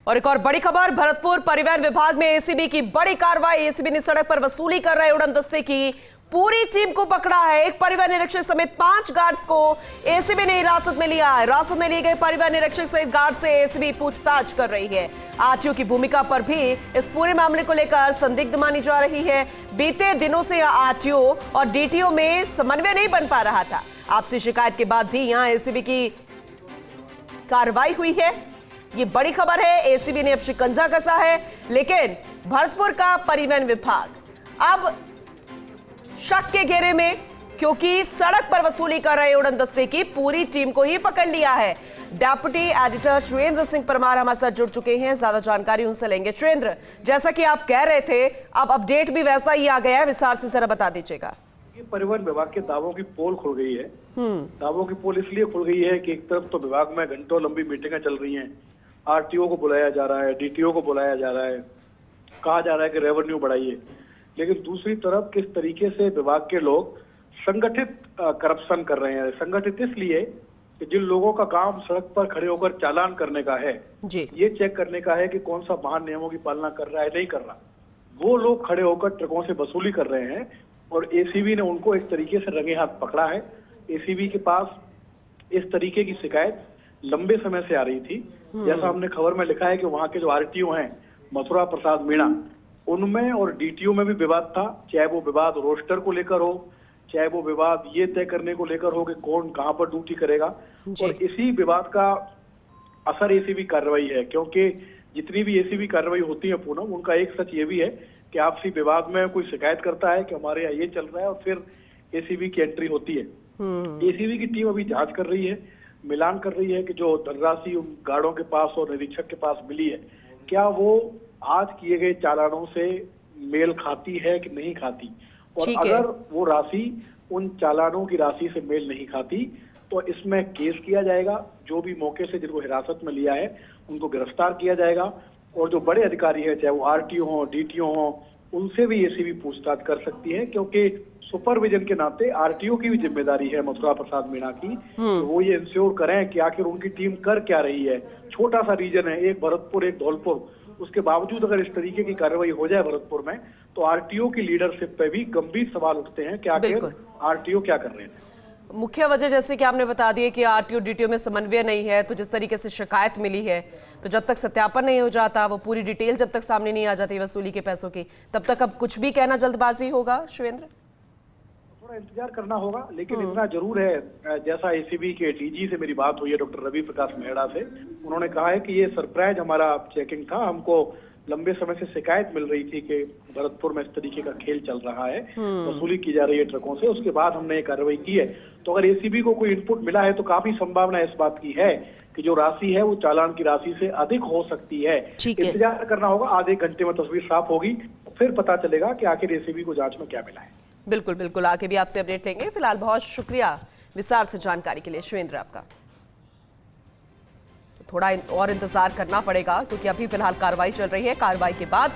और एक और बड़ी खबर, भरतपुर परिवहन विभाग में एसीबी की बड़ी कार्रवाई। एसीबी ने सड़क पर वसूली कर रहे उड़न दस्ते की पूरी टीम को पकड़ा है। एक परिवहन निरीक्षक समेत 5 गार्ड्स को एसीबी ने हिरासत में लिया है। हिरासत में लिए गए परिवहन निरीक्षक सहित गार्ड से एसीबी पूछताछ कर रही है। आरटीओ की भूमिका पर भी इस पूरे मामले को लेकर संदिग्ध मानी जा रही है। बीते दिनों से आरटीओ और डीटीओ में समन्वय नहीं बन पा रहा था। आपसी शिकायत के बाद भी यहां एसीबी की कार्रवाई हुई है। ये बड़ी खबर है। एसीबी ने अब शिकंजा कसा है, लेकिन भरतपुर का परिवहन विभाग अब शक के घेरे में, क्योंकि सड़क पर वसूली कर रहे उड़न दस्ते की पूरी टीम को ही पकड़ लिया है। डेप्यूटी एडिटर सुरेंद्र सिंह परमार हमारे साथ जुड़ चुके हैं, ज्यादा जानकारी उनसे लेंगे। सुरेंद्र, जैसा कि आप कह रहे थे, अब अपडेट भी वैसा ही आ गया है, विस्तार से जरा बता दीजिएगा। ये परिवहन विभाग के दावों की पोल खुल गई है। दावों की पोल इसलिए खुल गई है कि एक तरफ तो विभाग में घंटों लंबी मीटिंगें चल रही हैं, आरटीओ को बुलाया जा रहा है, डीटीओ को बुलाया जा रहा है, कहा जा रहा है कि रेवेन्यू बढ़ाइए, लेकिन दूसरी तरफ किस तरीके से विभाग के लोग संगठित करप्शन कर रहे हैं। संगठित इसलिए कि जिन लोगों का काम सड़क पर खड़े होकर चालान करने का है, ये चेक करने का है कि कौन सा वाहन नियमों की पालना कर रहा है नहीं कर रहा, वो लोग खड़े होकर ट्रकों से वसूली कर रहे हैं और एसीबी ने उनको एक तरीके से रंगे हाथ पकड़ा है। एसीबी के पास इस तरीके की शिकायत लंबे समय से आ रही थी। जैसा हमने खबर में लिखा है कि वहां के जो आरटीओ हैं मथुरा प्रसाद मीणा, उनमें और डीटीओ में भी विवाद था। चाहे वो विवाद रोस्टर को लेकर हो, चाहे वो विवाद ये तय करने को लेकर हो कि कौन कहां पर ड्यूटी करेगा, और इसी विवाद का असर एसीबी कार्रवाई है। क्योंकि जितनी भी एसीबी कार्रवाई होती है पूनम, उनका एक सच ये भी है कि आपसी विवाद में कोई शिकायत करता है कि हमारे यहाँ ये चल रहा है और फिर एसीबी की एंट्री होती है। एसीबी की टीम अभी जांच कर रही है, मिलान कर रही है कि जो धनराशि उन गार्डों के पास और निरीक्षक के पास मिली है, क्या वो आज किए गए चालानों से मेल खाती है कि नहीं खाती, और अगर वो राशि उन चालानों की राशि से मेल नहीं खाती तो इसमें केस किया जाएगा। जो भी मौके से जिनको हिरासत में लिया है उनको गिरफ्तार किया जाएगा, और जो बड़े अधिकारी हैं, चाहे वो आरटीओ हो, डीटीओ हो, उनसे भी एसीबी पूछताछ कर सकती है। क्योंकि सुपरविजन के नाते आरटीओ की भी जिम्मेदारी है मथुरा प्रसाद मीणा की, तो वो ये इंश्योर करें कि आखिर उनकी टीम कर क्या रही है। छोटा सा रीजन है, एक भरतपुर एक धौलपुर, उसके बावजूद अगर इस तरीके की कार्रवाई हो जाए भरतपुर में, तो आरटीओ की लीडरशिप पे भी गंभीर सवाल उठते हैं कि आखिर आरटीओ क्या कर रहे हैं। मुख्य वजह जैसे कि आपने बता दी है कि आरटीओ डीटीओ में समन्वय नहीं है, तो जिस तरीके से शिकायत मिली है, तो जब तक सत्यापन नहीं हो जाता, वो पूरी डिटेल जब तक सामने नहीं आ जाती वसूली के पैसों की, तब तक अब कुछ भी कहना जल्दबाजी होगा। शिवेंद्र, थोड़ा इंतजार करना होगा, लेकिन इतना जरूर है, जैसा एसीबी के डीजी से मेरी बात हुई है डॉक्टर रवि प्रकाश मेहड़ा से, उन्होंने कहा है कि ये सरप्राइज हमारा चेकिंग था। हमको लंबे समय से शिकायत मिल रही थी कि भरतपुर में इस तरीके का खेल चल रहा है, वसूली की जा रही है ट्रकों से, उसके बाद हमने ये कार्रवाई की है। तो अगर एसीबी को कोई इनपुट मिला है तो काफी संभावना इस बात की है कि जो राशि है वो चालान की राशि से अधिक हो सकती है। इंतजार करना होगा, आधे घंटे में तस्वीर साफ होगी, फिर पता चलेगा कि आखिर एसीबी को जांच में क्या मिला है। बिल्कुल बिल्कुल, आगे भी आपसे अपडेट लेंगे। फिलहाल बहुत शुक्रिया विस्तार से जानकारी के लिए सुरेंद्र आपका। थोड़ा और इंतजार करना पड़ेगा, क्योंकि अभी फिलहाल कार्रवाई चल रही है। कार्रवाई के बाद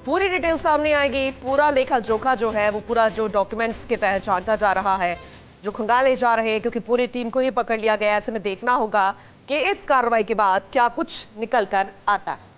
पूरी डिटेल सामने आएगी। पूरा लेखा जोखा जो है, वो पूरा जो डॉक्यूमेंट्स के तहत जांचा जा रहा है, जो खंगाले जा रहे हैं, क्योंकि पूरी टीम को ही पकड़ लिया गया है। ऐसे में देखना होगा कि इस कार्रवाई के बाद क्या कुछ निकल कर आता है।